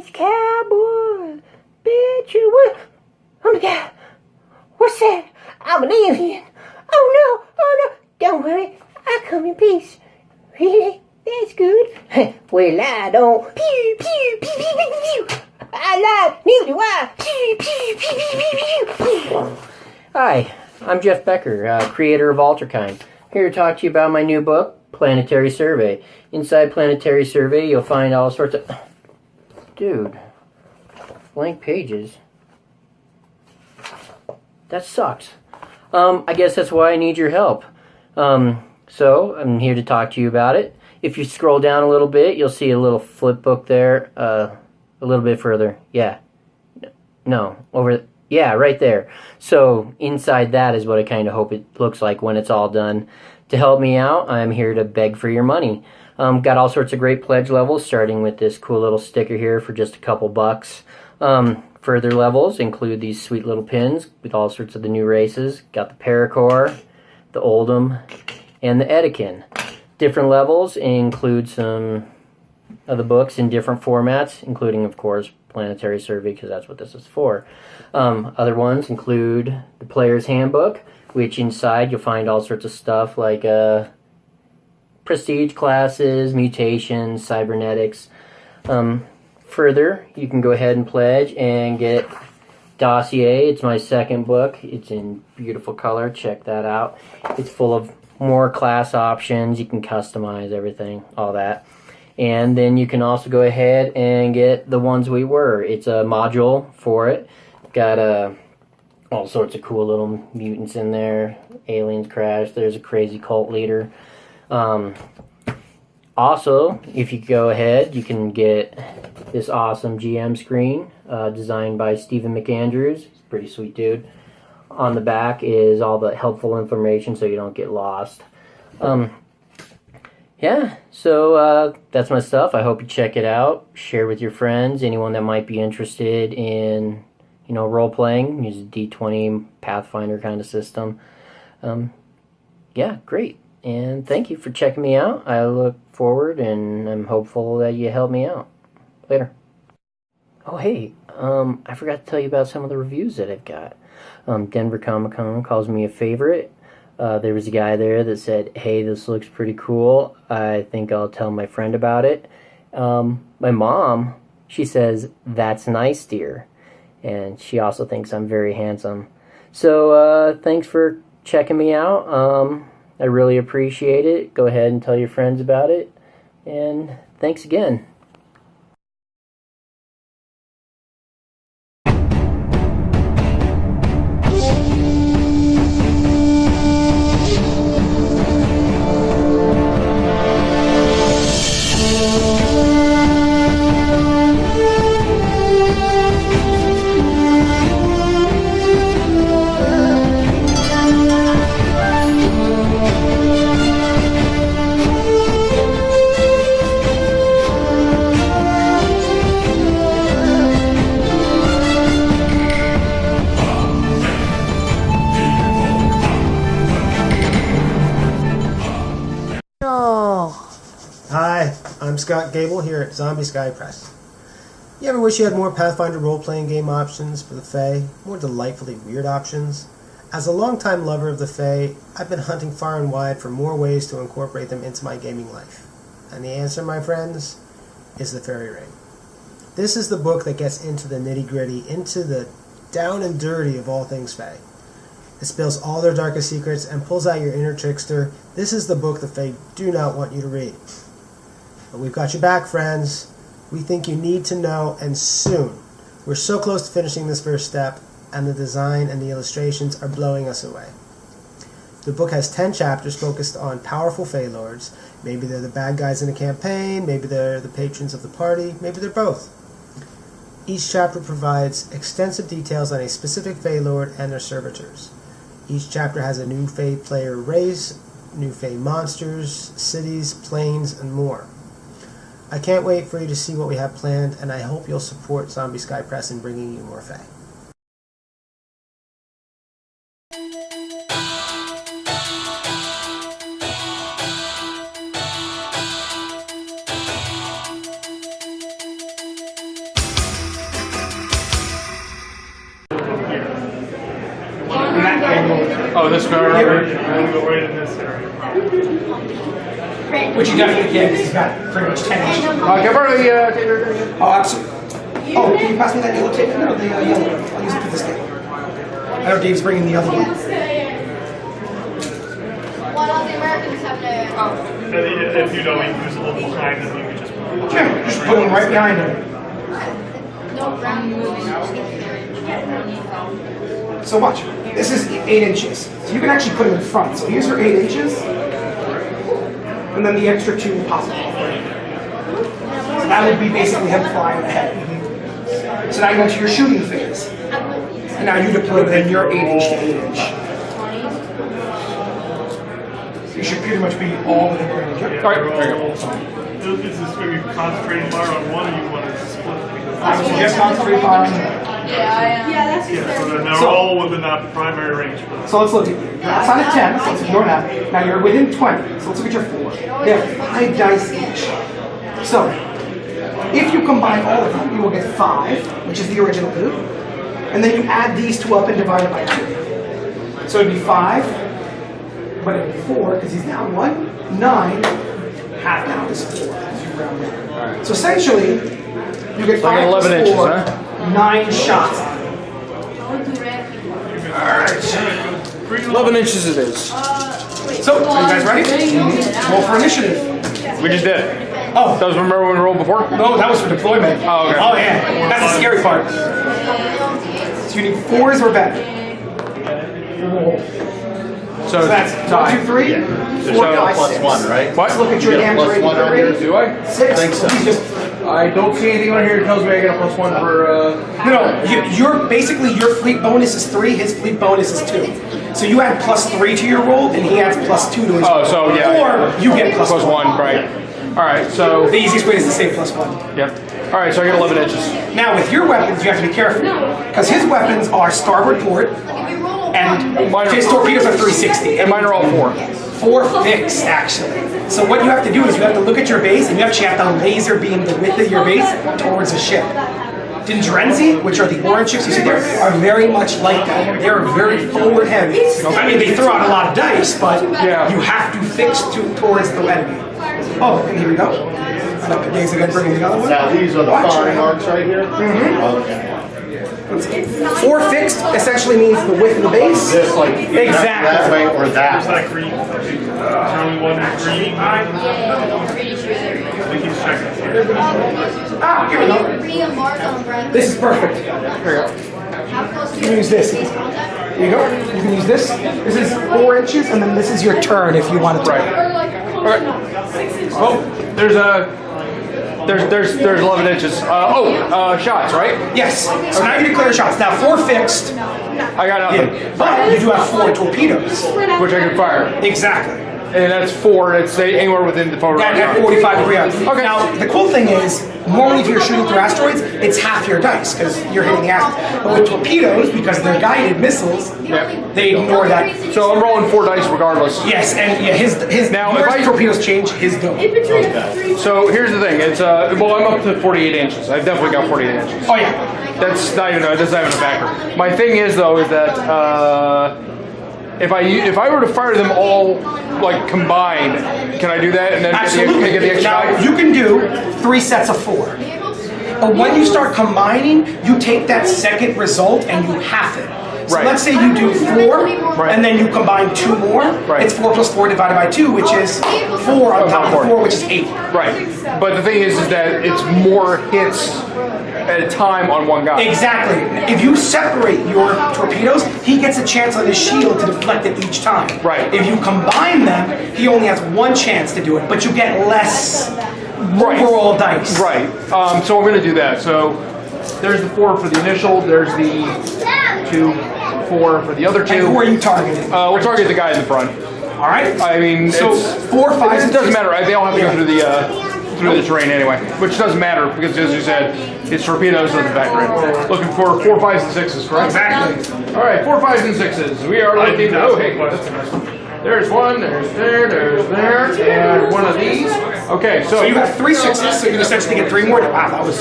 Space cowboy. Bet you will. Oh my God. What's that? I'm an alien. Oh no. Oh no. Don't worry. I come in peace. Really? That's good. Well, I don't. Pew, pew, pew, pew, pew, pew. I lied. Neither do I. Pew, pew, pew, pew, pew, pew. Hi, I'm Jeff Becker, creator of Alterkind. Here to talk to you about my new book, Planetary Survey. Inside Planetary Survey, you'll find all sorts of... Dude, blank pages. That sucks. I guess that's why I need your help. So, I'm here to talk to you about it. If you scroll down a little bit, you'll see a little flip book there. A little bit further. Yeah. No, over... Yeah, right there. So, inside that is what I kind of hope it looks like when it's all done. To help me out, I'm here to beg for your money. Got all sorts of great pledge levels, starting with this cool little sticker here for just a couple bucks. Further levels include these sweet little pins with all sorts of the new races. Got the Paracore, the Oldham, and the Edekin. Different levels include some of the books in different formats, including, of course, Planetary Survey, because that's what this is for. Other ones include the Player's Handbook, which inside you'll find all sorts of stuff like prestige classes, mutations, cybernetics. Further, you can go ahead and pledge and get Dossier. It's my second book. It's in beautiful color. Check that out. It's full of more class options. You can customize everything, all that. And then you can also go ahead and get The Ones We Were. It's a module for it. Got all sorts of cool little mutants in there. Aliens crash. There's a crazy cult leader. Also, if you go ahead, you can get this awesome GM screen designed by Stephen McAndrews. He's a pretty sweet dude. On the back is all the helpful information so you don't get lost. Yeah, so that's my stuff. I hope you check it out. Share with your friends, anyone that might be interested in, role-playing. Use a D20 Pathfinder kind of system. Yeah, great. And thank you for checking me out. I look forward and I'm hopeful that you help me out. Later. Oh, hey, I forgot to tell you about some of the reviews that I've got. Denver Comic Con calls me a favorite. There was a guy there that said, hey, this looks pretty cool. I think I'll tell my friend about it. My mom, she says, that's nice, dear. And she also thinks I'm very handsome. So, thanks for checking me out. I really appreciate it. Go ahead and tell your friends about it. And thanks again. Hi, I'm Scott Gable here at Zombie Sky Press. You ever wish you had more Pathfinder role-playing game options for the Fae? More delightfully weird options? As a longtime lover of the Fae, I've been hunting far and wide for more ways to incorporate them into my gaming life. And the answer, my friends, is the Fairy Ring. This is the book that gets into the nitty-gritty, into the down and dirty of all things Fae. It spills all their darkest secrets and pulls out your inner trickster. This is the book the Fae do not want you to read. But we've got your back, friends. We think you need to know, and soon. We're so close to finishing this first step, and the design and the illustrations are blowing us away. The book has 10 chapters focused on powerful Fae Lords. Maybe they're the bad guys in a campaign, maybe they're the patrons of the party, maybe they're both. Each chapter provides extensive details on a specific Fae Lord and their servitors. Each chapter has a new Fae player race, new Fae monsters, cities, planes, and more. I can't wait for you to see what we have planned, and I hope you'll support Zombie Sky Press in bringing you more Fae. Oh, this guy right here? I'm going to go right in this area. Which you definitely can, because he's got pretty much 10 inches. Can I borrow the tape? Oh, absolutely. Oh, can you pass me that yellow tape? No, the yellow one. I'll use it for this game. I know Dave's bringing the other one. What all the Americans have to. And if you don't, you can use a little behind them, you can just. Yeah, just put him right behind him. No ground So watch. This is 8 inches. So you can actually put him in front. So here's your 8 inches. And then the extra 2 possible. So that would be basically him flying ahead. So now you go to your shooting phase. And now you deploy within your 8-inch to 8-inch. So you should pretty much be all within your range. All right, there you go. Is this going to be concentrating fire on one, or you want to split? I would suggest concentrate fire on that. Yeah, so then they're all within that primary range. So let's look at you. That's on a 10, so let's ignore that. Now you're within 20, so let's look at your 4. They have 5 dice each. So, if you combine all of them, you will get 5, which is the original loop. And then you add these 2 up and divide it by 2. So it'd be 5, but it'd be 4, because he's down 1, 9, half down is 4. So essentially, you get 5 11 plus inches, 4, huh? 9 shots. Alright. 11 inches it is. So, are you guys ready? Roll for initiative. We just did. Oh, Does remember when we rolled before? no, that was for deployment. Oh, okay. Oh, yeah. That's the scary part. So you need 4s or better. So So that's tie. 1, 2, 3, 4, So 5, Plus 6. 1, right? What? Let's look at your You get damage plus rating. 1 on here? Do I? 6. think so. He's just, I don't see anything on here that tells me I get a +1 for. no, your basically your fleet bonus is 3, his fleet bonus is 2. So you add +3 to your roll, and he adds +2 to his Oh, so yeah. Or you get plus +1. 1, right? All right, so The easiest way is to say +1. yep. All right, so I get 11 inches. Now with your weapons, you have to be careful. Because his weapons are starboard port, and his torpedoes are 360. And mine are all 4. 4 fixed, actually. So what you have to do is you have to look at your base, and you actually have to laser beam the width of your base towards the ship. Dendrenzi, which are the orange ships you see there, are very much like that. They're very forward heavy. I mean, they throw out a lot of dice, but Yeah. you have to fix towards the enemy. Oh, and here we go. Dave's again bringing the other one. Now these are the Watch. firing arcs right here? Okay. 4 fixed essentially means the width of the base. This like that Exactly. way or that Is way? that green? Charlie 1 is green. I think he's checking here. Ah, here we go. Reading a mark on Brad. This is perfect. How close You can use this. Here you go. You can use this. This is 4 inches, and then this is your turn if you want to. Right. All right. Oh, there's 11 inches. Shots, right? Yes. So now you declare shots. Now 4 fixed, I got nothing, but you do have 4 torpedoes. which I can fire. Exactly. And that's 4. It's anywhere within the photo. At 45 degree arc. Okay. Now the cool thing is, normally if you're shooting through asteroids, it's half your dice because you're hitting the asteroid. But with torpedoes, because they're guided missiles, Yep. they ignore that. So I'm rolling 4 dice regardless. Yes, and yeah, his Now, yours if I- torpedoes change, his don't. So here's the thing. It's well, I'm up to 48 inches. I've definitely got 48 inches. Oh yeah. That's not even a backer. My thing is though is that if I were to fire them all like combined, can I do that and then Absolutely. get the extra Now, die? you can do 3 sets of 4. But when you start combining, you take that second result and you half it. So Right. let's say you do 4, Right. and then you combine 2 more. Right. It's 4 plus 4 divided by 2, which is 4 on top of the 4, which is 8. Right. But the thing is that it's more hits at a time on one guy. Exactly. If you separate your torpedoes, he gets a chance on his shield to deflect it each time. Right. If you combine them, he only has 1 chance to do it, but you get less Right. overall dice. Right. So I'm going to do that. So there's the 4 for the initial. There's the 2, 4 for the other And who 2. are you targeting? We'll target the guy in the front. All right. I mean, So it's, 4, 5, it doesn't matter. They all have to go through the terrain anyway, which doesn't matter because, as you said, it's torpedoes doesn't factor in. Looking for 4, 5s, and 6s, correct? Exactly. All right, 4, 5s, and 6s. We are looking. Oh, hey, that's a nice one. There's one, there's there, and one of these. Okay, So you have 3 6s, so you essentially get 3 more. Wow, that was...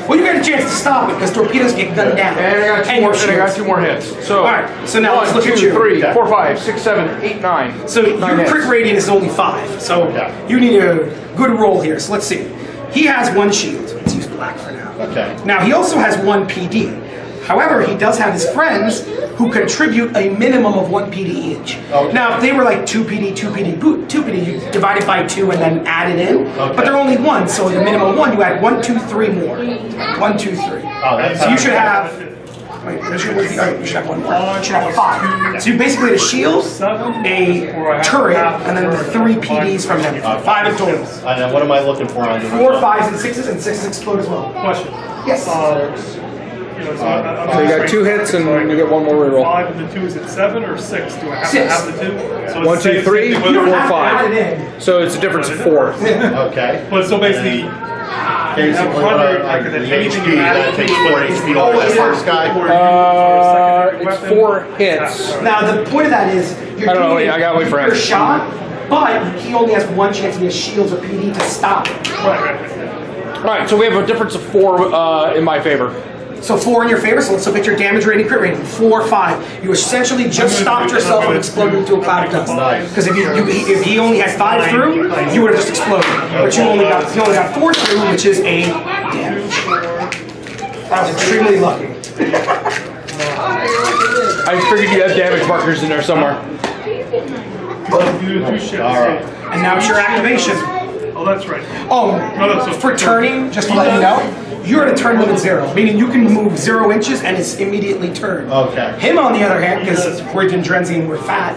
Well, you got a chance to stop it, because torpedoes get gunned down. And I got 2 more hits. So, alright, so now let's 1, look 2, at you. 3, 4, 5, 6, 7, 8, 9. So your crit rating is only 5, so you need a good roll here. So let's see. He has 1 shield. Let's use black for now. Okay. Now he also has 1 PD. However, he does have his friends who contribute a minimum of 1 PD each. Okay. Now, if they were like 2 PD, 2 PD, 2 PD, you divide it by 2 and then add it in. Okay. But they're only 1, so the minimum 1, you add 1, 2, 3 more. 1, 2, 3. Oh, that's So you should have. Wait, you should have 1 more. You should have 5. So you basically had a shield, a turret, and then the 3 PDs from them. 5 in total. And then what am I looking for on the 4, 5s, and 6s, and 6s explode as well. Question. Yes. So you got 2 hits and you get 1 more reroll. 5 and the 2 is at 7 or 6? Do I have 6. to have the 2? So 1, it's 2, same 3, thing 4, whether- Add 5. it in. So it's a difference of 4. Okay. But so basically, Basically, what I, the HP, that takes 4 HP off that first guy. It's 4 hits. Now the point of that is you're I don't know, doing I gotta wait for him. your shot, but he only has 1 chance to get shields or PD to stop it. Alright, so we have a difference of 4 in my favor. So 4 in your favor, so let's look at your damage rating, crit rating. 4, 5. You essentially just stopped yourself from exploding into a cloud of dust. Nice. Because if he only had 5 through, you would have just exploded. But you only got 4 through, which is a damage. That was extremely lucky. I figured you had damage markers in there somewhere. Alright. And now it's your activation. Oh, that's right. Oh, for turning, just to let you know, you're at a turn limit 0, meaning you can move 0 inches and it's immediately turned. Okay. Him, on the other hand, because we're Dendrenzi and we're fat,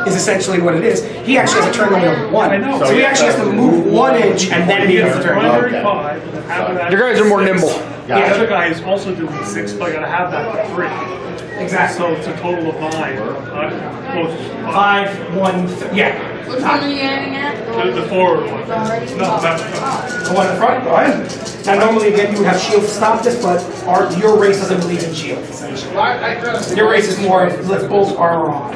is essentially what it is. He actually has a turn limit of 1. So he actually has to move 1 inch and then he gets the turn. Okay. Your guys are more nimble. The other guy is also doing 6, but I gotta have that for 3. Exactly. So it's a total of 9. Close. 5, 1, yeah. Which one are you aiming at? The forward one. No, that's The one in the front, go ahead. Now normally again you would have shield to stop this, but your race doesn't believe in shield, essentially. Your race is more of let's bolt armor on.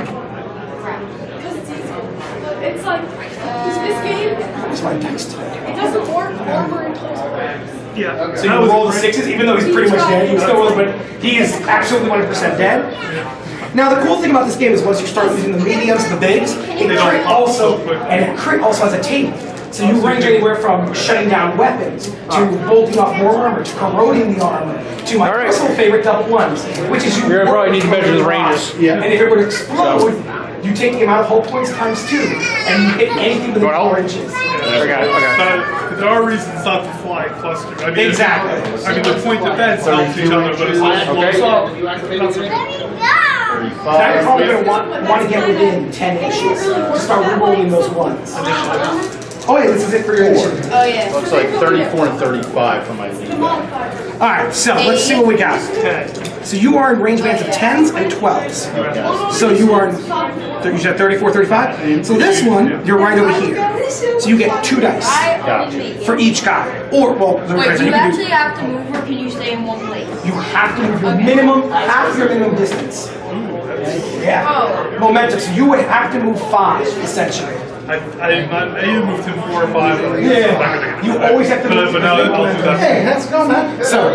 It's like, this game, That's my text. it doesn't work armor and total. yeah. So you roll the 6s, even though he's pretty much dead, he still rolls, but he is absolutely 100% dead. Now the cool thing about this game is once you start using the mediums and the bigs, it crit also, and it crit also has a table. So you range anywhere from shutting down weapons, to bolting off more armor, to corroding the armor, to my personal favorite double ones, which is you You're gonna probably need to measure the ranges. And if it would explode, you take the amount of hull points times 2, and you hit anything within 4 inches. There are reasons not to fly cluster. I mean, Exactly. I mean, the point defense helps each other, but it's like Okay. Now you're probably going to want to get within 10 inches to start re-rolling those ones. Oh yeah, this is it for your initiative. Oh, yeah. Looks like 34 and 35 for my lead. Alright, so let's see what we got. So you are in range bands of 10s and 12s. So you are in, you said 34, 35? So this one, you're right over here. So you get 2 dice for each guy. Or, well, Wait, do you can actually have to move or can you stay in one place? you have to move your minimum, half your minimum distance. Yeah. Momentum, so you would have to move 5, essentially. I either moved to 4 or 5. Or Yeah. You always have to move. But now I'll do that. Hey, how's it going, man? So,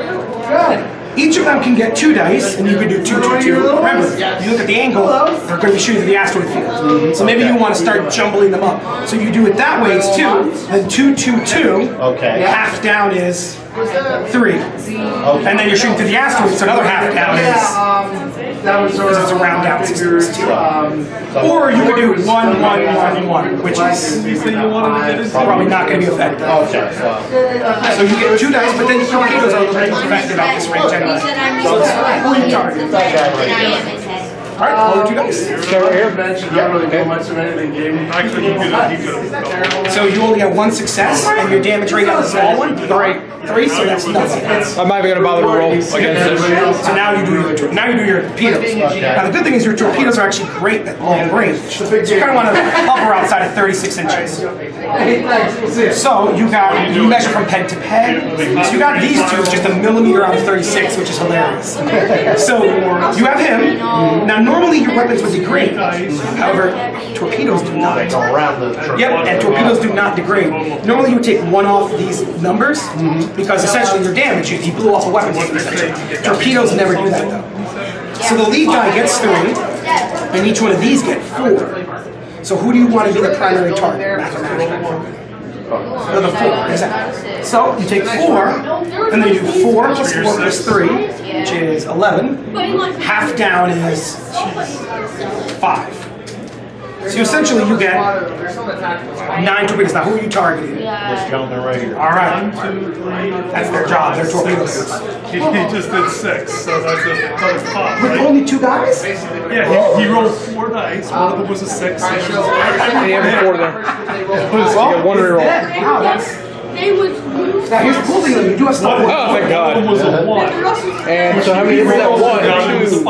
each of them can get 2 dice, and you can do 2, 2, 2. Remember, you look at the angle, they're going to be shooting the asteroid field. So maybe you want to start jumbling them up. So you do it that way, it's 2, then 2, 2, 2. Okay. Half down is 3. And then you're shooting through the asteroid, so another half down is... Because it's a round down system. Or you could do 1, 1, 1, 1, which is probably not going to be effective. Okay. So you get 2 dice, but then torpedoes are a little bit more effective at this range anyway. So it's fully targeted. Alright, roll 2 dice. Actually, he could have. So you only have 1 success, and your damage rate on the small one? 3, so that's nothing. I'm not even gonna bother to roll against this. So now you do your torpedoes. Now the good thing is your torpedoes are actually great at long range. So you kind of want to hover outside of 36 inches. So you measure from peg to peg. So you got these 2 just a millimeter out of 36, which is hilarious. So you have him. Now normally your weapons would degrade. However, torpedoes do not. Around the Yep, and torpedoes do not degrade. Normally you would take one off these numbers because essentially your damage, you blew off a weapon. Torpedoes never do that though. So the lead guy gets 3, and each one of these get 4. So who do you want to be the primary target? The 4, exactly. So you take 4, and then you do 4 plus 4 plus 3, which is 11. Half down is 5. So essentially you get 9 torpedoes. Now who are you targeting? This gentleman right here. All right. That's their job. They're torpedoes. He just did 6, so that's a pot, With right? only 2 guys? Yeah, he rolled 4 dice. One of them was a 6. And you have 4 there. Well, You got 1 it's reroll. dead. Wow, that's... They would move. Now here's the cool thing though, you do have stuff. Oh, thank God. One of them was a 1. And so how many is that? 1, 2, 3, 4.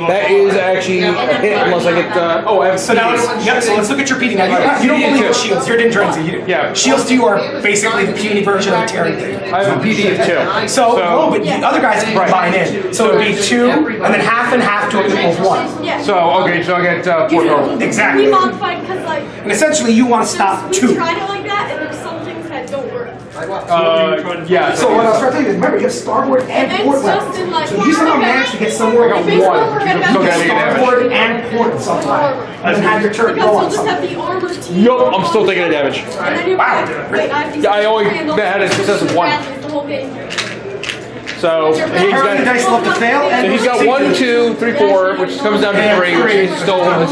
That is actually a hit unless I get. Oh, I have. So now, so let's look at your PD. Now you don't believe in shields. You're in transit. Yeah. Shields to you are basically the puny version of the Terran thing. I have a PD of 2. So, oh, but the other guys can combine in. So it would be 2, and then half and half to equals 1. Yeah. So okay, so I get 4 total. Exactly. We modified because like. And essentially, you want to stop We 2. tried it like that, and there's some things that don't work. Yeah. So what I was trying to tell you is, remember, you have starboard and port weapons. So you somehow managed to get somewhere I on got 1. Still got 8 damage. starboard and port somewhere, and then have your turret Because go we'll on just have something. the armor team. Yup, I'm still taking a damage. And then you're Wow. like, wait, I have to Yeah, I only handle had a success of 1. the whole game. So he's Apparently the got. dice love to fail, So and he's got 1, 2, 3, 4, which comes down to 3, which is still there.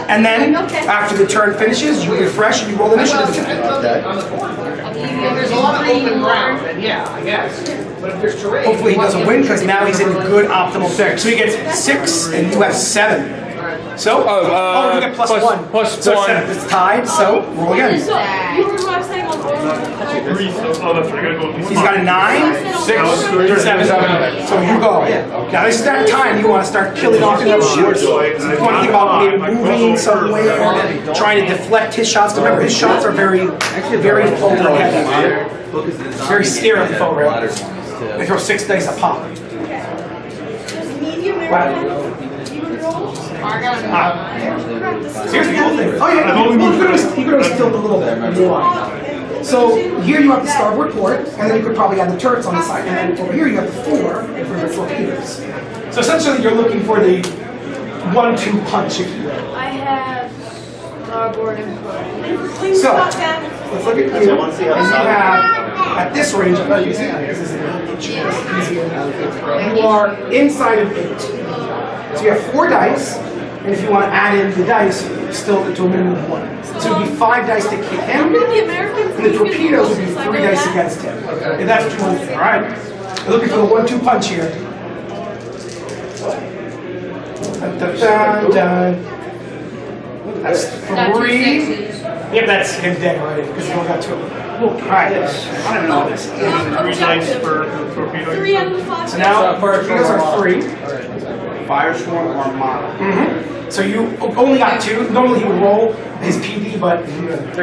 And then, after the turn finishes, you refresh and you roll initiative again. There's a lot of open ground, then yeah, I guess. But if there's terrain... Hopefully he doesn't win, because now he's in good optimal 6. So he gets 6, and you have 7. So, you get plus 1. plus So 1. it's tied, so roll again. So, you were what I was saying on armor. 3, so, oh, that's right, I gotta go with He's got a 9, 6, 7. So you go. Now this is that time you want to start killing off the other ships. You want to think about maybe moving somewhere, trying to deflect his shots. Remember, his shots are very forward heavy. Very scarily forward. They throw 6 dice a pop. Medium Wow. Here's the cool thing. Oh yeah, well, you could always tilt a little bit. So here you have the starboard port, and then you could probably add the turrets on the side. And then over here you have the 4 for the torpedoes. So essentially you're looking for the 1-2 punch, if you will. I have starboard and port. So let's look at you. And you have at this range. I'm not using that because this is easier. You are inside of 8. So you have 4 dice. And if you want to add in the dice, still to a minimum of 1. So it would be 5 dice to kick him, The Americans. and the torpedoes would be 3 dice against him. If that's what you want to do, alright? We're looking for the 1-2 punch here. Dun, dun, dun. That's 3. Yeah, that's him dead already, because he only got 2 of them. Alright, I don't know this. 3 dice for torpedo. 3 out of the 5. So now, torpedoes are 3. Firestorm or Armada. So you only got 2. Normally he would roll his PD, but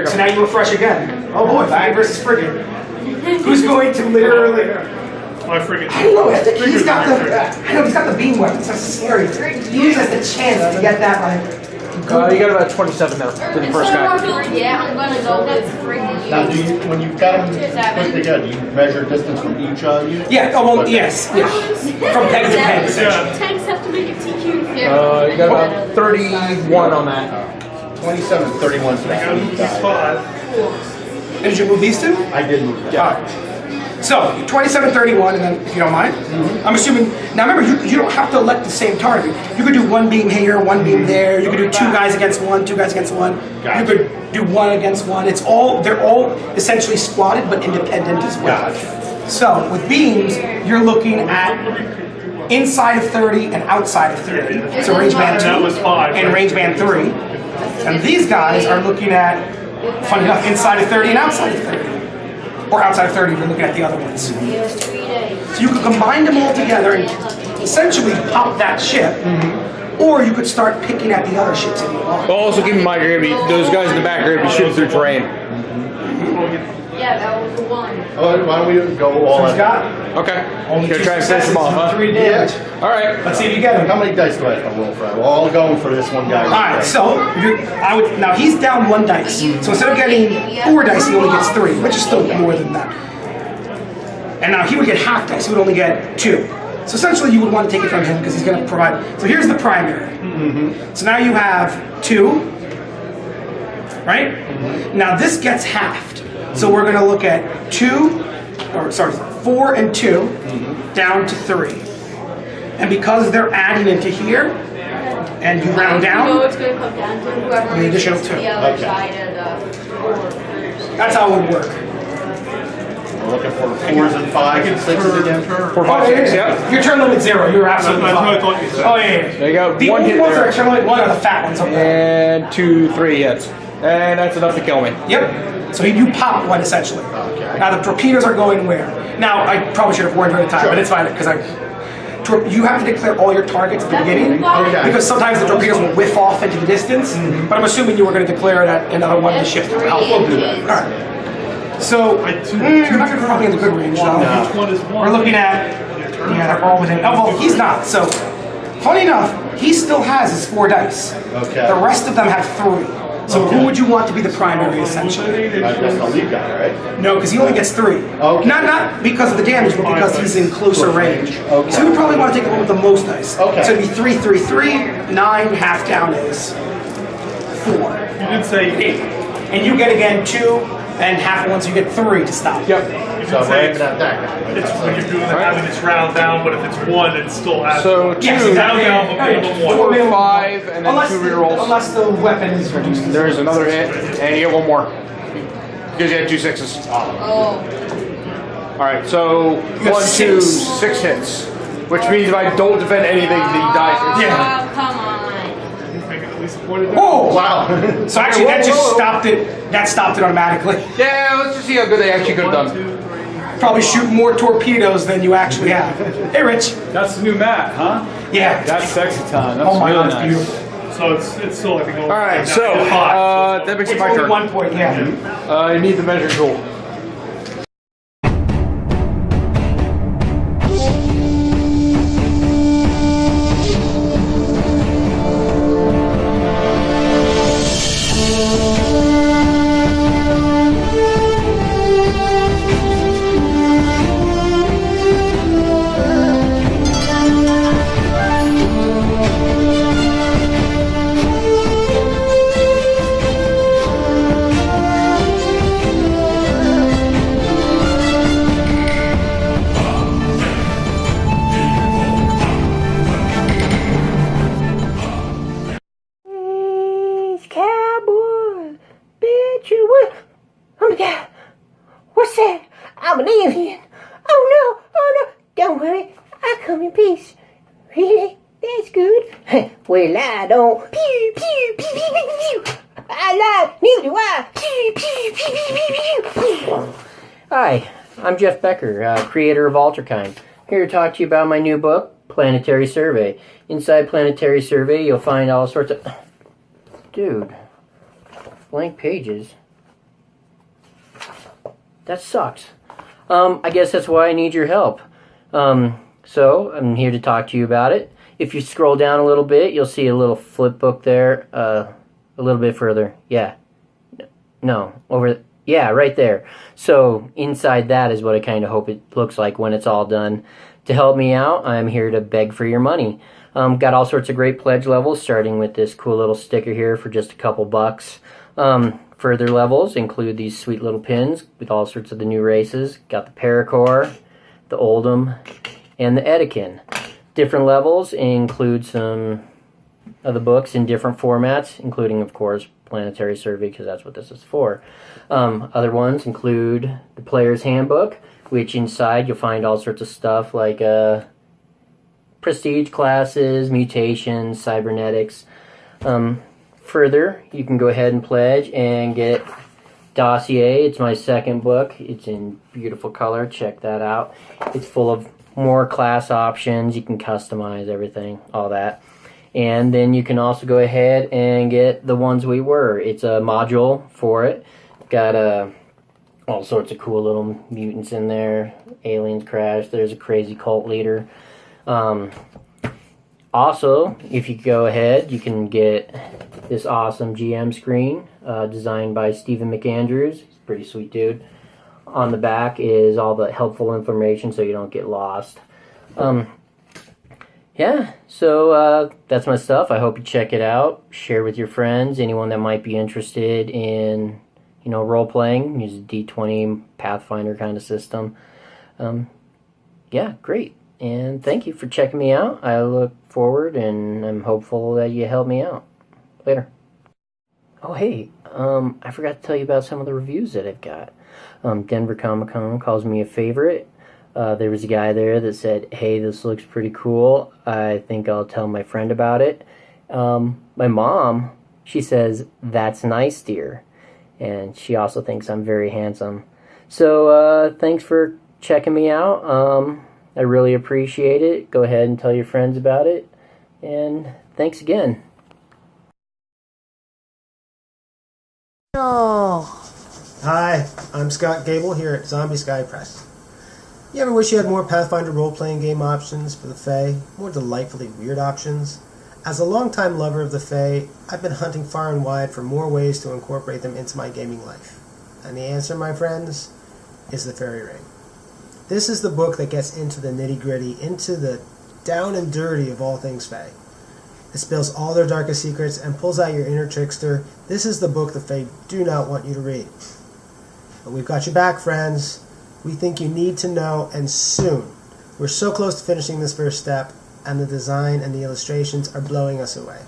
so now you refresh again. Oh boy, frigate versus frigate. Who's going to literally? My friggin' I don't know. I think he's got the. I know he's got the beam weapons. That's scary. He uses the chance to get that like. You got about 27 now for the first guy. Yeah, I'm gonna go with freaking Now, do you, when you've got them put together, you measure distance from each unit? Yeah. Oh well. Yes. Yeah. From peg to peg. Yeah. Tanks have to make a TQ. You got about 31 on that. 27 and 31 I got these 5. And did you move these 2? I did move that. Alright. So 27-31, and then if you don't mind, I'm assuming. Now remember, you don't have to elect the same target. You could do 1 beam here, 1 beam there. You could do 2 guys against 1, 2 guys against 1. You could do 1 against 1. They're all essentially squatted but independent as well. So with beams, you're looking at inside of 30 and outside of 30. So range band 2 That was 5. and range band 3. And these guys are looking at, funny enough, inside of 30 and outside of 30. Or outside of 30 if you're looking at the other ones. So you could combine them all together and essentially pop that ship. Or you could start picking at the other ships if you want. Well, also keep in mind, you're gonna be those guys in the back are gonna be shooting through terrain. Yeah, that was the one. Oh, why don't we go all He's out? got Okay. only Gonna 2 try and finish successes them off, and huh? 3 damage. All right. Let's see if you get him. How many dice do I have to roll for that? We're all going for this one guy. All right, so I would now he's down 1 dice. So instead of getting 4 dice, he only gets 3, which is still more than that. And now he would get half dice. He would only get 2. So essentially, you would want to take it from him because he's going to provide. So here's the primary. So now you have 2, right? Now this gets halved. So we're going to look at 4 and 2 down to 3. And because they're adding into here, and you round No, down, it's going to come down to whoever The additional reaches 2. the other Okay. side of the board. that's how it would work. We're looking for 4s and 5s and 6s again. 4, 5, 6. Yeah. Your turn limit 0. You're absolutely That's what I fine. thought you said. Oh yeah. There you go. The One only hit ones that there. are turn limit 1 are the fat ones up there. And 2, 3 hits. And that's enough to kill me. Yep. So you pop 1 essentially. Okay. Now the torpedoes are going where? Now I probably should have warned you at the time, but it's fine because you have to declare all your targets at the beginning Okay. because sometimes the torpedoes will whiff off into the distance. But I'm assuming you were going to declare that another one of the ships. We'll do that. All right. So you're not probably in the good range though. Each one is one. We're looking at they're all within. Oh well, he's not. So funny enough, he still has his 4 dice. Okay. The rest of them have 3. So who would you want to be the primary essentially? I guess the lead guy, right? No, because he only gets 3. Okay. Not because of the damage, but because he's in closer range. Okay. So you would probably want to take the one with the most dice. Okay. So it'd be 3, 3, 3. 9 half down is 4. You did say 8. And you get again 2 and half once you get 3 to stop. Yep. You So did we're say aiming at that guy. Right? it's when you're doing the having this round down, but if it's 1, it's still at So 2, Yes, down, exactly. down, but minimum 1. 4, 5, and then Unless 2 the- rerolls. Unless the weapon is reduced. There's another hit, and you get 1 more. Because you had 2 6s. Oh. Alright, so got 1, 2, 6. 6 hits. Which means if I don't defend anything, he dies. Yeah. Oh, come on. Make it at least a point of damage. Whoa! Wow. So actually, that just stopped it. That stopped it automatically. Yeah, let's just see how good they actually could have 1, done. 2, 3. Probably shoot more torpedoes than you actually have. Hey, Rich. That's the new mat, huh? Yeah. That's sexy time. That's Oh my really God, it's nice. beautiful. So it's still I think. Alright, so that makes it It's my only turn. 1 point. Yeah. I need the measure tool. Cowboy, bitch, you what? Oh my God, what's that? I'm an alien. Oh no, don't worry, I come in peace. Really? That's good. Well, I don't. Pew, pew, pew, pew, pew, pew. I lied, neither do I. Pew, pew, pew, pew, pew, pew. Hi, I'm Jeff Becker, creator of Alterkind. Here to talk to you about my new book, Planetary Survey. Inside Planetary Survey, you'll find all sorts of... Dude, blank pages. That sucks. I guess that's why I need your help. So I'm here to talk to you about it. If you scroll down a little bit, you'll see a little flip book there. A little bit further. Yeah. No, over. Yeah, right there. So inside that is what I kind of hope it looks like when it's all done. To help me out, I'm here to beg for your money. Got all sorts of great pledge levels, starting with this cool little sticker here for just a couple bucks. Further levels include these sweet little pins with all sorts of the new races. Got the Paracore, the Oldham, and the Edekin. Different levels include some of the books in different formats, including, of course, Planetary Survey, because that's what this is for. Other ones include the Player's Handbook, which inside you'll find all sorts of stuff like prestige classes, mutations, cybernetics. Further, you can go ahead and pledge and get Dossier. It's my second book. It's in beautiful color. Check that out. It's full of more class options. You can customize everything, all that. And then you can also go ahead and get The Ones We Were. It's a module for it. Got all sorts of cool little mutants in there. Aliens crash. There's a crazy cult leader. Also, if you go ahead, you can get this awesome GM screen designed by Stephen McAndrews. He's a pretty sweet dude. On the back is all the helpful information so you don't get lost. Yeah, so that's my stuff. I hope you check it out. Share with your friends, anyone that might be interested in, role-playing. Use a D20 Pathfinder kind of system. Yeah, great. And thank you for checking me out. I look forward and I'm hopeful that you help me out. Later. Oh, hey, I forgot to tell you about some of the reviews that I've got. Denver Comic Con calls me a favorite. There was a guy there that said, hey, this looks pretty cool. I think I'll tell my friend about it. My mom, she says, that's nice, dear. And she also thinks I'm very handsome. So thanks for checking me out. I really appreciate it. Go ahead and tell your friends about it. And thanks again. Oh. Hi, I'm Scott Gable here at Zombie Sky Press. You ever wish you had more Pathfinder role-playing game options for the Fae? More delightfully weird options? As a longtime lover of the Fae, I've been hunting far and wide for more ways to incorporate them into my gaming life. And the answer, my friends, is the Fairy Ring. This is the book that gets into the nitty-gritty, into the down and dirty of all things Fae. It spills all their darkest secrets and pulls out your inner trickster. This is the book the Fae do not want you to read. But we've got your back, friends. We think you need to know, and soon. We're so close to finishing this first step, and the design and the illustrations are blowing us away.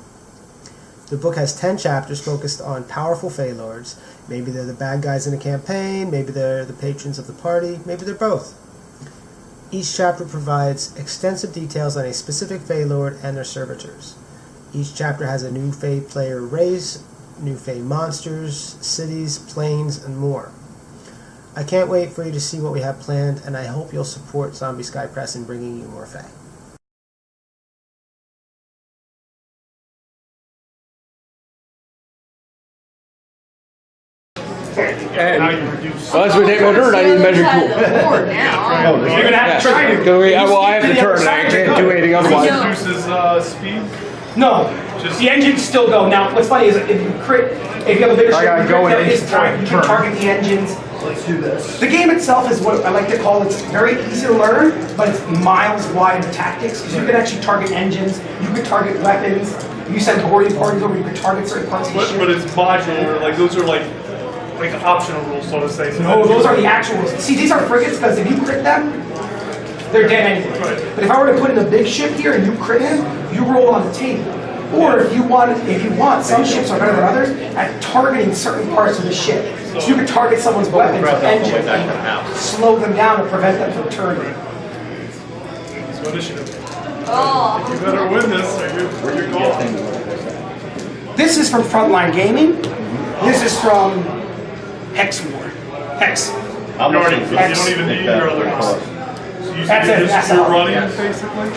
The book has 10 chapters focused on powerful Fae Lords. Maybe they're the bad guys in a campaign, maybe they're the patrons of the party, maybe they're both. Each chapter provides extensive details on a specific Fae Lord and their servitors. Each chapter has a new Fae player race, new Fae monsters, cities, planes, and more. I can't wait for you to see what we have planned, and I hope you'll support Zombie Sky Press in bringing you more Fae. And unless we take my turn, I need to measure cool. You're gonna have to try to. Well, I have to turn, and I can't do anything otherwise. Reduces speed. No, the engines still go. Now, what's funny is if you have a bigger ship, you can target the engines. Let's do this. The game itself is what I like to call, it's very easy to learn, but it's miles wide of tactics, because you can actually target engines, you can target weapons, you send boarding parties over, you can target certain parts of the ship. But it's modular, like those are like optional rules, so to say. So no, those are the actual rules. See, these are frigates, because if you crit them, they're dead anyway. Right. But if I were to put in a big ship here and you crit him, you roll on the table. Or if you want, some ships are better than others at targeting certain parts of the ship. So you can target someone's weapons or engine and slow them down and prevent them from turning. So initiative. Oh. You better win this, or you're gone. This is from Frontline Gaming. This is from Hex War. Hex. You don't even need your other ones. So you That's it. That's you're all. running, basically.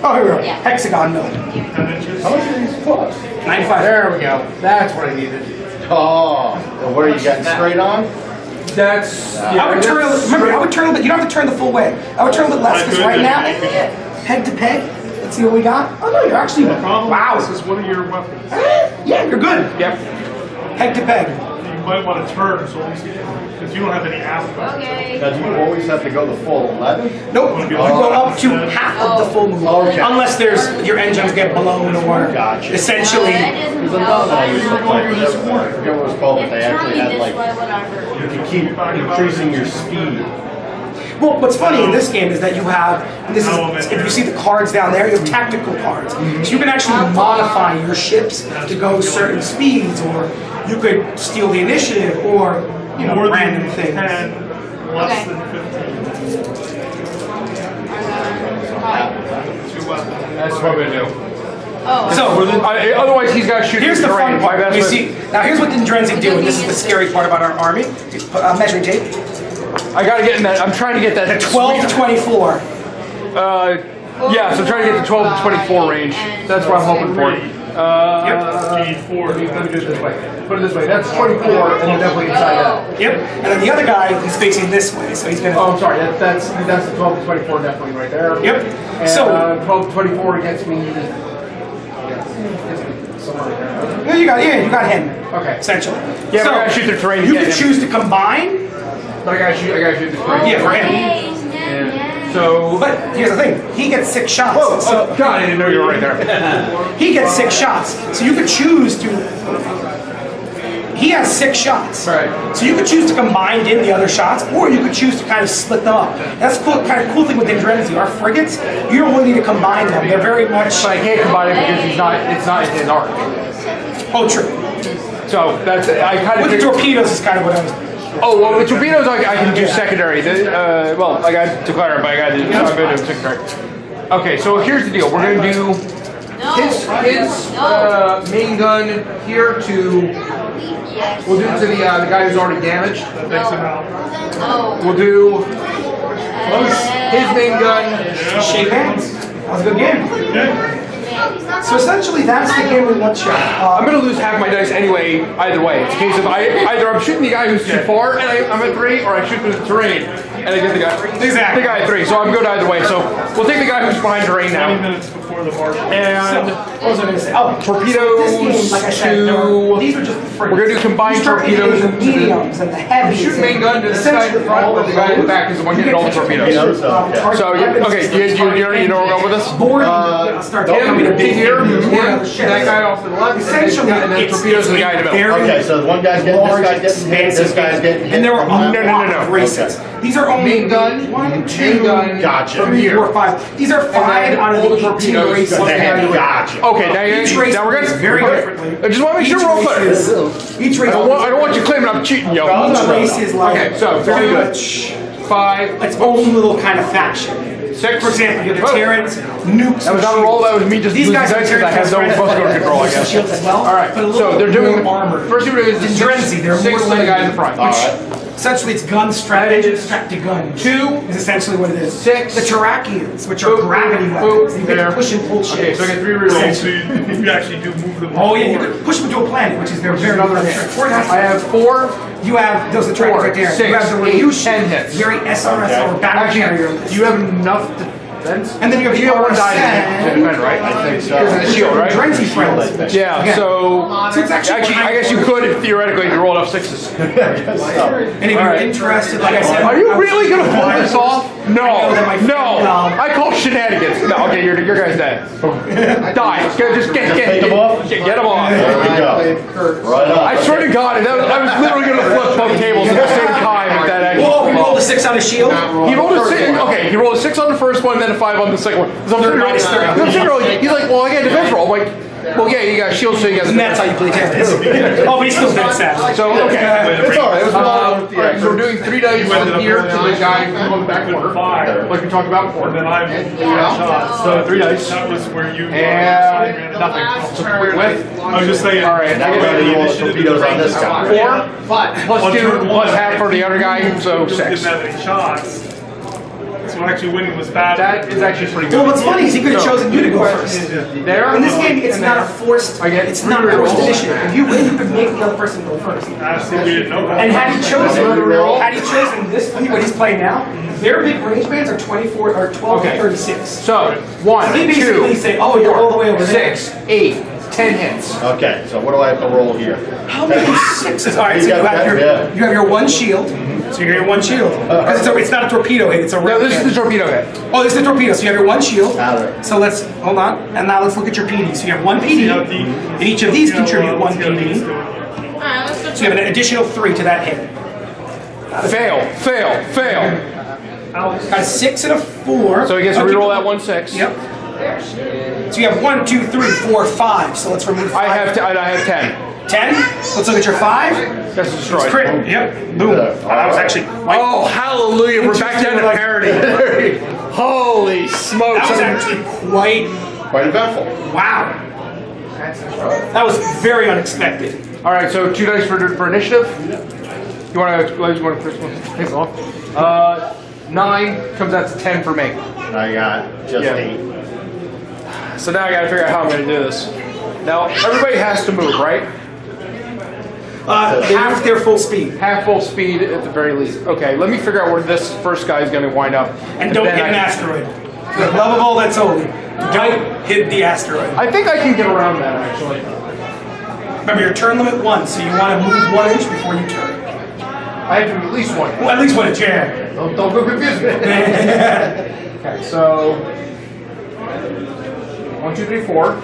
Oh, here we go. Yeah. Hexagon mill. 10 inches. How much are these cost? 95. There we go. That's what I needed. Oh, and what are you getting straight on? That's. I would turn. Remember, I would turn a little bit. You don't have to turn the full way. I would turn a little less because right now, peg to peg. Let's see what we got. Oh no, you're actually. The problem Wow. is one of your weapons. Yeah, you're good. Yep. Peg to peg. You might want to turn, so because you don't have any aspect. Okay. Now, do you always have to go the full 11? Nope. You go up to half of the full move. Okay. Unless there's your engines get blown or Gotcha. essentially. Because I thought I used to play with this one. I forget what it was called, but they actually had like, you could keep increasing your speed. Well, what's funny in this game is that you have, and this is, if you see the cards down there, you have tactical cards. So you can actually modify your ships to go certain speeds, or you could steal the initiative, or, you know, More random than things. 10, less Okay. than 15. Two weapons. That's what we do. Oh. So, Otherwise, he's got to shoot here's the terrain. fun part. That's You what- see, now here's what the Drenzic do, and this is the scary part about our army. Measuring tape. I got to get in that. I'm trying to get that. 12 to 24. Yeah, so I'm trying to get the 12 to 24 range. That's what I'm hoping for. Need 4. Let me do it this way. Put it this way. That's 24, and then definitely inside that. Yep. And then the other guy, he's facing this way, so he's gonna. Oh, I'm sorry. That's the 12 to 24 definitely right there. Yep. And, So 12 to 24 gets me. yeah, you got him. Okay. Essentially. Yeah, so but I gotta shoot the terrain. You to get can him. choose to combine. But I gotta shoot the terrain. Yeah, for him. So. But here's the thing: he gets 6 shots. Whoa! So Oh, God, I didn't know you were right there. he gets 6 shots. So you could choose to. He has 6 shots. Right. So you could choose to combine in the other shots, or you could choose to kind of split them up. That's cool. Kind of cool thing with Indrenzi. Our frigates, you don't really need to combine them. They're very much. But I can't combine it because it's not in his arc. Oh, true. So that's I kind of. With the torpedoes is kind of what I was. Oh well, with torpedoes I can do secondary. Well, I got to declare, but I'm gonna do secondary. Okay, so here's the deal. We're gonna do his main gun here to. We'll do it to the guy who's already damaged. We'll do his main gun. Shake hands. That was a good game. So essentially, that's the game in one shot. I'm gonna lose half my dice anyway. Either way, it's a case of either I'm shooting the guy who's too far and I'm at 3, or I shoot through the terrain and I get the guy. Exactly. The guy at 3. So I'm good either way. So we'll take the guy who's behind terrain 20 now. minutes before the marshal. And What was I going to say? Oh, torpedoes this game, like I said, these are just the frigates. We're gonna do combined You start torpedoes hitting to the mediums and the heavies. shoot main gun to this guy in the front, or the guy in the back is the one getting all the torpedoes. So you know where we're going with this? Start Him coming to big here, ships. that guy off to the left, Essentially, and then torpedoes to the guy in the middle. Okay, so one guy's getting, this guy's getting hit, this guy's getting hit. And there are a lot No. of races. These are only Main gun, 1, 2, main gun, Gotcha. from 3, here. 4, 5. These are 5 out of all the the 18 torpedoes. races. Gotcha. Okay, Each race now we're plays gonna very okay. differently. I just want to make sure we're all clear. Each race. I don't want you claiming I'm cheating, yo. Each race is like Okay, so very very good. much 5, its own little kind of faction. 6. For example, you have the Terrans, nukes. That was not a roll. That was me just These losing guys dice are because I have no supposed to go to control. I guess. shields as well. All right. But a So little they're doing more armored. First thing we're doing is the Indrenzi, they're 6 more to the guy in the front. Essentially, it's gun strategy, strapped to gun. 2 is essentially what it is. 6. The Terrakians, which are Boop, gravity boop, weapons. You there. can push and pull ships. Okay, so I get 3 Oh, rerolls. so you actually do move them. Oh yeah, you can push them to a planet, which is their very Another trick. hit. Four I have 4. You have those are trackers 4, right there. 6, You have the 8, Ryushi, 10 hits. very SRS or battle carrier. Actually, you have enough defense. And then you have you have 1 die to RSN. defend, right? I think so. Because of the shield, right? Indrenzi friends. Yeah. Yeah. So it's actually I guess you could if theoretically you rolled up 6s. And if you're interested, like I said, Are you really gonna pull this off? No, that my no. friend, I call shenanigans. No, okay, your guy's dead. Die. Just get Take them off? Get him off. There we go. Right on. I swear to God, I was literally gonna flip both tables at the same time with that action. Whoa, he rolled a 6 on his shield. He rolled a 6. Okay, he rolled a 6 on the first one, then a 5 on the second one. So I'm sitting there, minus 30. I'm sitting there, he's like, well, I got a defense roll. I'm like, well, yeah, you got a shield, so you got. And that's how you play tennis. Oh, but he's still dead sad. So okay, It's all right. It was all right, so we're doing 3 dice from here to the guy on the back corner, like we talked about before. And then I'm shots. So 3 dice. That was where you. And nothing. So with. I was just saying. All right, Now we're going to roll torpedoes on this guy. 4 plus 2 plus half for the other guy, so 6. Didn't have any shots. So actually winning was bad. That is actually pretty good. Well, what's funny is he could have chosen you to go first. There. In this game, it's and not a there. forced. I get It's 3 not a forced rerolls. initiative. If you win, you can make the other person go first. Absolutely didn't know that. And had he chosen this, what he's playing now, their big range bands are 24 or 12 Okay. to 36. So 1, They 2, basically say, oh, you're all the way over there. 6, 8, 10 hits. Okay, so what do I have to roll here? How many 6s? All right, so You you got have that, you have your 1 shield. So you have your 1 shield. Because it's not a torpedo hit, it's a No, red this is hit. the torpedo hit. Oh, this is the torpedo. So you have your 1 shield. Got it. So let's hold on, and now let's look at your PD. So you have 1 PD, and each of these contribute 1 PD. So you have an additional 3 to that hit. Fail. Got a 6 and a 4. So he gets to reroll that 1 6. Yep. So you have 1, 2, 3, 4, 5. So let's remove 5. I have 10. 10. Let's look at your 5. That's destroyed. Crit. Yep. Boom. That was actually. Oh, hallelujah! We're back down to parity. Holy smokes! That was actually quite. Quite eventful. Wow. That was very unexpected. All right, so 2 dice for initiative. You want to first one? Take off. 9 comes out to 10 for me. I got just Yeah. 8. So now I got to figure out how I'm going to do this. Now, everybody has to move, right? Half their full speed. Half full speed at the very least. Okay, let me figure out where this first guy is going to wind up. And don't hit an asteroid. The lovable, that's only. Don't hit the asteroid. I think I can get around that, actually. Remember, your turn limit 1, so you want to move 1 inch before you turn. I have to at least 1. Well, at least 1 inch, yeah. Don't go confuse me. Okay, so 1, 2, 3, 4.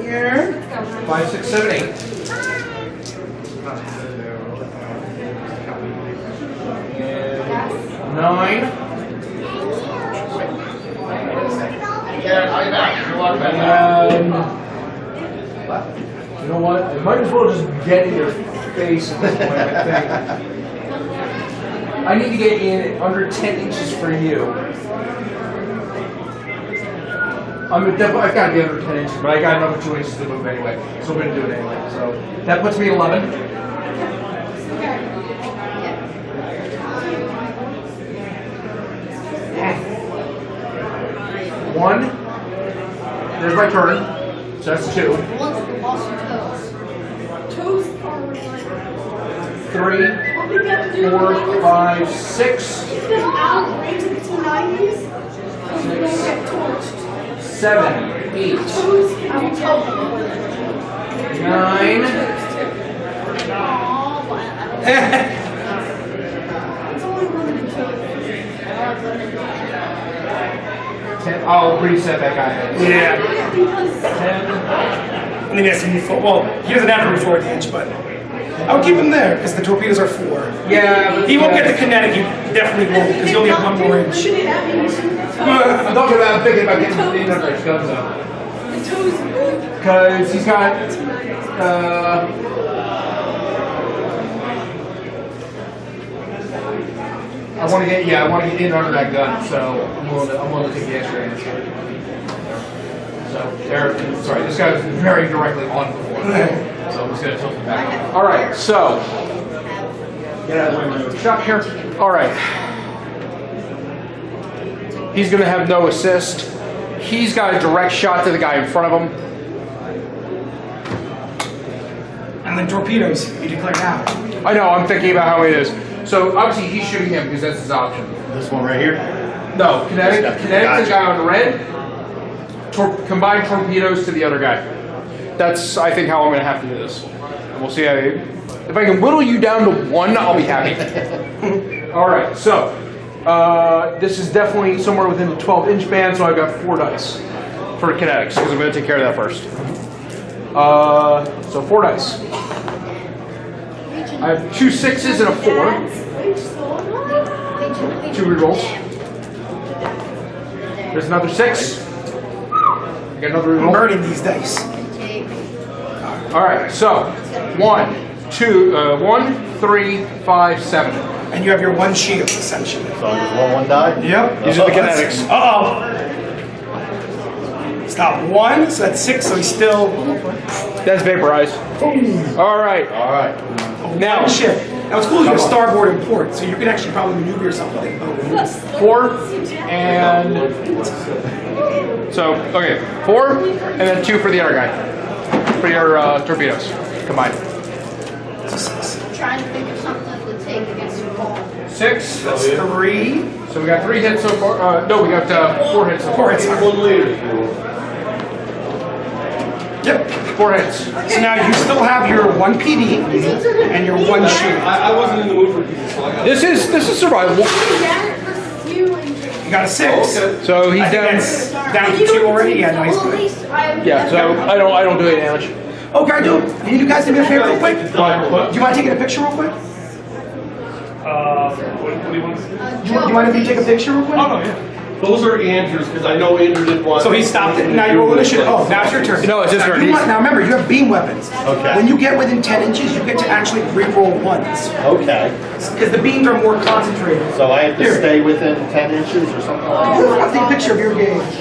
Here. 5, 6, 7, 8. 9. And you know what? I might as well just get in your face at this point, I think. I need to get in under 10 inches for you. I've got to be under 10 inches, but I got another 2 inches to move anyway, so we're going to do it anyway. So that puts me at 11. One. There's my turn. So that's 2. 3, 4, 5, 6. 6, 7, 8, 9. I'll reset that guy. Yeah. 10. And then he has to move forward. Well, he doesn't have to move forward an inch, but I would keep him there because the torpedoes are 4. Yeah, but he won't get the kinetic. You definitely won't because you only have 1 more inch. I'm thinking about getting the other guns up. Because he's got. I want to get in under that gun, so I'm willing to take the extra damage. So there. Sorry, this guy was very directly on before, so I'm just gonna tilt him back. All right, so get out of the way of my shot here. All right, he's gonna have no assist. He's got a direct shot to the guy in front of him. And then torpedoes, you declare now. I know. I'm thinking about how it is. So obviously he's shooting him because that's his option. This one right here? No, kinetic to the guy on the red. Combine torpedoes to the other guy. That's, I think, how I'm going to have to do this. And we'll see how. If I can whittle you down to 1, I'll be happy. All right. So this is definitely somewhere within the 12-inch band. So I've got 4 dice for kinetics because I'm going to take care of that first. So 4 dice. I have 2 6s and a 4. 2 rerolls. There's another 6. Got another reroll. I'm burning these dice. All right, so 1, 3, 5, 7. And you have your 1 shield essentially. So I just roll 1 die? Yep. These are the kinetics. Stop 1, so that's 6. So he's still. That's vaporized. All right. All right. Now, ship. Now what's cool is you have starboard and port, so you can actually probably maneuver yourself with a boat. 4 and so okay, 4 and then 2 for the other guy for your torpedoes combined. Trying to think of something to take against the ball. 6. That's 3. So we got 3 hits so far. No, we got 4 hits so far. 4 hits. 1 liter. Yep. 4 hits. So now you still have your 1 PD and your 1 shield. I wasn't in the mood for pieces, so I got This is survival. You got a 6. So he's I think down. that's down to 2 already. Yeah, nice. Yeah. So I don't do any damage. Oh, can I do? Can you guys do me a favor real quick? Do you mind taking a picture real quick? What do you want? Do you mind if you take a picture real quick? Oh, no, yeah. Those are Andrew's because I know Andrew did one. So he stopped it, and now you roll initiative. Oh, now it's your turn. No, it's his turn. Now remember, you have beam weapons. Okay. When you get within 10 inches, you get to actually re-roll 1s. Okay. Because the beams are more concentrated. So I have to Here. stay within 10 inches or something like that? I'll take a picture of your gauge.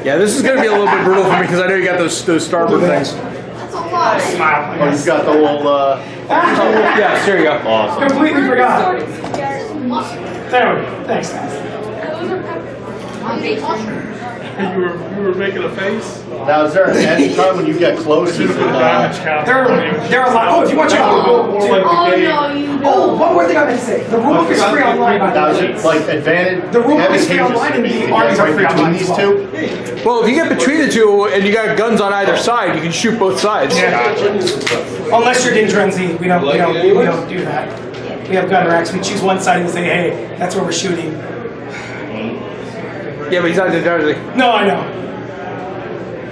Yeah, this is going to be a little bit brutal for me because I know you got those starboard things. Smile. Oh, you've got the whole, Yeah, there you go. awesome. Completely forgot. There we go. Thanks, guys. You were making a face? Now, is there any time when you get close? Should have put a damage count. There are a lot. Oh, if you want to check out the rule More like the game. no, you don't. Oh, one more thing I meant to say. The rulebook is free online, by Now, is the way. it like advantage? The rulebook is free advantageous online to and me the to armies get are free right online between as these two? Well, if you get between the two and you got guns on either side, you can shoot both sides. Unless you're Dindrenzi, we don't do that. We have gun racks. We choose one side and say, hey, that's where we're shooting. Yeah, but he's not Jersey. No, I know.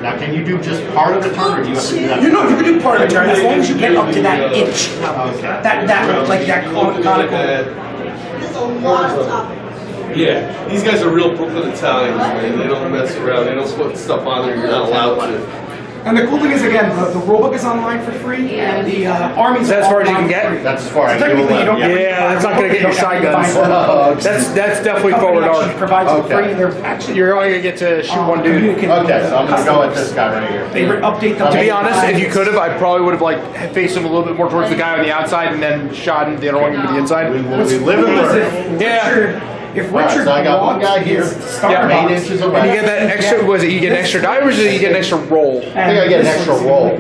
Now, can you do just part of the turn, or do you have to do that? You know, you can do part of the turn as long as you get up to that inch level. That like that conical. There's a lot of topics. Yeah, these guys are real Brooklyn Italians, man. They don't mess around. They don't put stuff on there you're not allowed to. And the cool thing is, again, the rulebook is online for free, and the armies. Is that are as far as you online can for get? free. That's as far as So technically, you don't yeah. have to Yeah, that's not going to get your side guns. That's definitely Company forward actually arc. provides it Okay. free, and they're actually You're only going to get to shoot one dude. Okay, so I'm gonna go with this guy right here. They update them. To be honest, if you could have, I probably would have like faced him a little bit more towards the guy on the outside and then shot him the other one into the inside. We live and learn. Yeah. If All right, Richard so I got one guy here. Starbucks, Main inches And away. you get that extra, was it you get an extra die or is it you get an extra roll? I think I get an extra roll.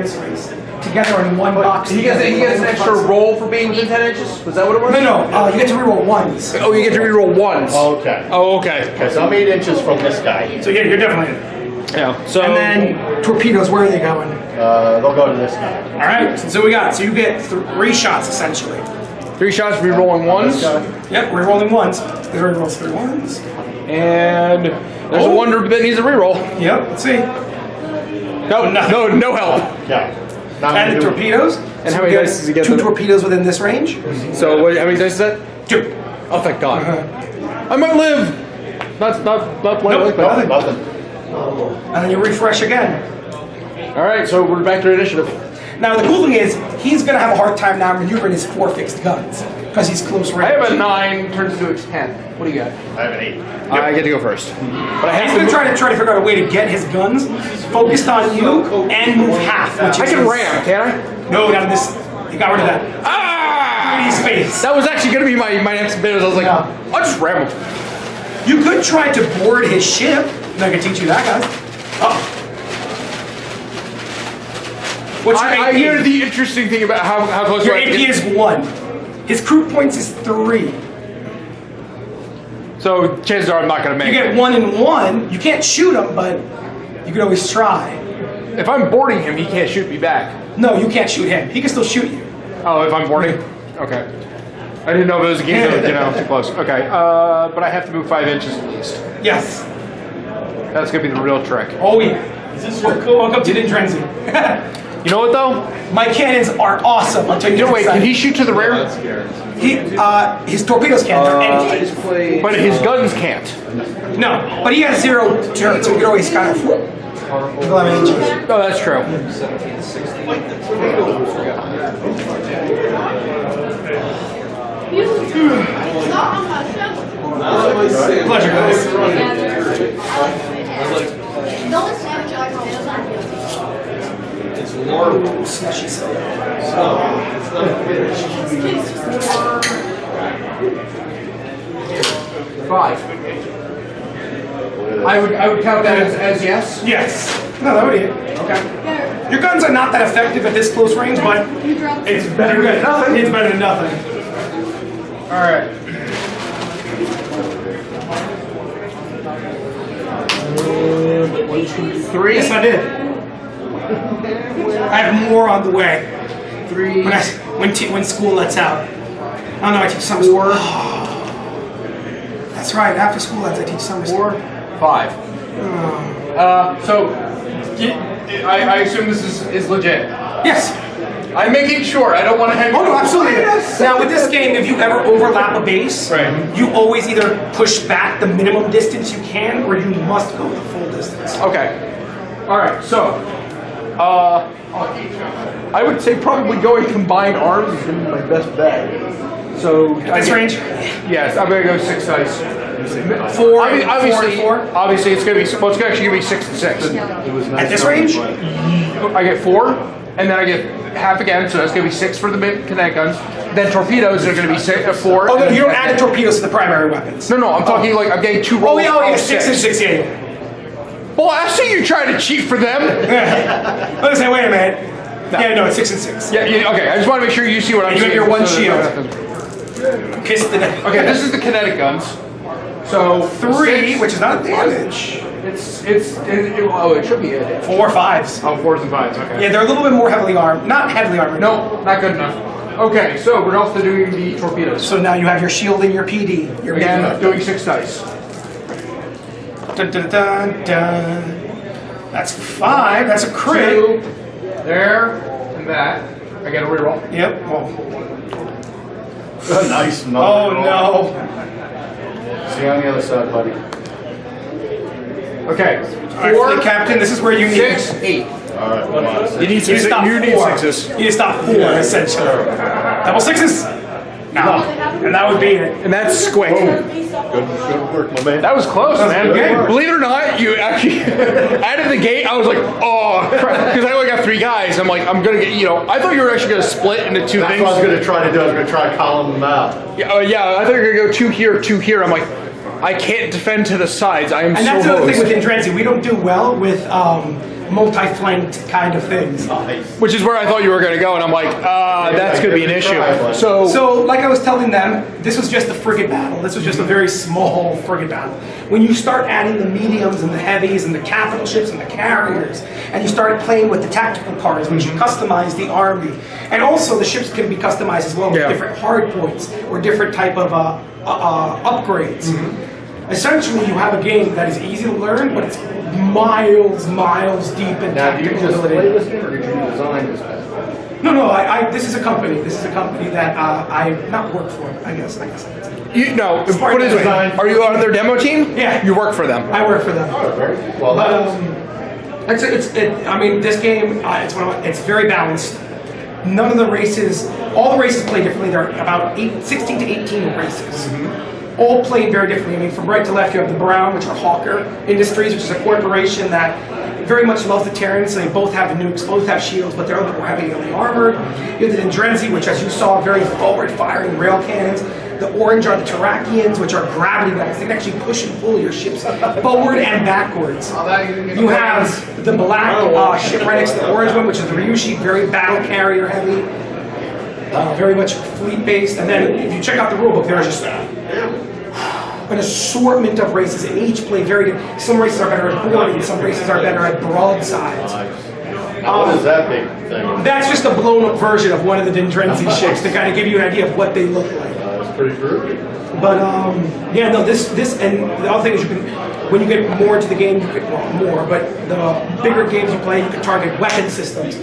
Together in one box. He gets an extra roll for being within 10 inches? Was that what it was? No, you get to reroll ones. Oh, you get to reroll ones. Okay. Oh, okay. Okay, so I'm 8 inches from this guy. So yeah, you're definitely. Yeah. So And then torpedoes, where are they going? They'll go to this guy. All right. So you get 3 shots essentially. 3 shots, rerolling ones, Yep, rerolling ones. There are rolls 3 ones. and there's a wonder that needs a reroll. Yep. Let's see. No help. Yeah. Not And gonna do it. torpedoes. And So how many you dice does he get? 2 torpedoes within this range. So how many dice is that? 2. Oh, thank God. I might live. Not Nope. like Nothing. And then you refresh again. All right, so we're back to initiative. Now the cool thing is, he's gonna have a hard time now maneuvering his 4 fixed guns because he's close range. I have a 9, turns into a 10. What do you got? I have an 8. I get to go first. But I He's have gonna to. try to figure out a way to get his guns focused on you and move half, which I is can ram, can't I? No, not this. You got rid of that. Ah! 3D space. That was actually going to be my next bit. I was like, Yeah. I'll just ram him. You could try to board his ship. And I can teach you that, guys. Oh. What's your I AP? hear the interesting thing about how close Your you are to AP get- is 1. His crew points is 3. So chances are I'm not going to You make get it. 1 and 1. You can't shoot him, but you can always try. If I'm boarding him, he can't shoot me back. No, you can't shoot him. He can still shoot you. Oh, if I'm boarding? Okay. I didn't know if it was a game that, too close. Okay, but I have to move 5 inches at least. Yes. That's going to be the real trick. Oh yeah. Welcome to Dindrenzi. You know what, though? My cannons are awesome. I'll tell you. You know, wait, this can he side. shoot to the rear? His torpedoes can't. They're energy. But his guns can't. No, but he has 0 turrets, so you can always kind of. Oh, that's true. Pleasure, guys. No one's damage our torpedoes on you. It's warm. Slushy soda. It's not finished. 5. I would count that as yes. Yes. No, that would be it. Okay. Your guns are not that effective at this close range, but it's better than nothing. It's better than nothing. All right. Three. Yes, I did. I have more on the way. 3. When school lets out. I don't know. I teach summer school. That's right. After school lets, I teach summer school. 4, 5. So, I assume this is legit. Yes. I'm making sure. I don't want to hang. Oh no, absolutely. Now with this game, if you ever overlap a base, Right. you always either push back the minimum distance you can, or you must go the full distance. Okay. All right. So, I would say probably going combined arms is going to be my best bet. So At this range? Yes, I'm going to go 6 dice. 4, Obviously, 4. obviously, it's going to be. Well, it's actually going to be 6 and 6. At this range? I get 4, and then I get half again, so that's going to be 6 for the kinetic guns. Then torpedoes are going to be 4. Oh no, you don't add the torpedoes to the primary weapons. No, I'm talking like I'm getting 2 rolls. Oh yeah, of 6 and 6, yeah. Well, I see you trying to cheat for them. I was say, wait a minute. Yeah, no, it's 6 and 6. Yeah, okay. I just want to make sure you see what I'm You seeing. have your one shield. Kiss the neck. Okay, this is the kinetic guns. So 3, which is not a damage. It should be a 4 5s. Oh, 4s and 5s. Okay. Yeah, they're a little bit more heavily armed. Not heavily armored. No, not good enough. Okay, so we're also doing the torpedoes. So now you have your shield and your PD. Your Again, doing 6 dice. Dun, dun, dun, dun. That's 5. That's a crit. 2, there, and that. I get a reroll. Yep. Well. Nice. Oh no. See you on the other side, buddy. Okay. All right, fleet captain. This is where you need 6, 8. All right, come on. You need to stop 4. You need to stop 4 essentially. Double 6s. No. And that would be it. And that's quick. Good work, my man. That was close, man. good. Believe it or not, you actually out of the gate. I was like, oh, because I only got 3 guys. I'm like, I'm gonna get. I thought you were actually gonna split into 2 That's things. what I was going to try to do. I was going to try to column them out. Yeah. I thought you were gonna go 2 here, 2 here. I'm like, I can't defend to the sides. I am And so that's the other thing hosed. with Indrenzi. We don't do well with multi-flanked kind of things. Which is where I thought you were gonna go, and I'm like, that's gonna be an issue. So, like I was telling them, this was just a frigate battle. This was just a very small frigate battle. When you start adding the mediums and the heavies and the capital ships and the carriers, and you start playing with the tactical cards, which you customize the army, and also the ships can be customized as well with different hard points or different type of upgrades. Essentially, you have a game that is easy to learn, but it's miles deep in Now, do you tactical just ability. play this game, or did you design this game? No. This is a company. This is a company that I not work for. I guess I could say. What is it? Are you on their demo team? Yeah. You work for them. I work for them. Oh, very well. But I mean, this game it's very balanced. None of the races, all the races play differently. There are about 16 to 18 races. All played very differently. I mean, from right to left, you have the Brown, which are Hawker Industries, which is a corporation that very much loves the Terrans. So they both have nukes, both have shields, but they're a little bit more heavily armored. You have the Indrenzi, which, as you saw, very forward-firing rail cannons. The orange are the Terrakians, which are gravity belts. They can actually push and pull your ships forward and backwards. You have the black shipwrecks, the orange one, which is the Ryushi, very battle carrier heavy, very much fleet-based. And then if you check out the rulebook, there's just an assortment of races, and each play very different. Some races are better at boarding, some races are better at broadsides. What is that big thing? That's just a blown-up version of one of the Dendrenzi ships to kind of give you an idea of what they look like. It's pretty groovy. But this and the other thing is when you get more into the game, you get more. But the bigger games you play, you can target weapon systems.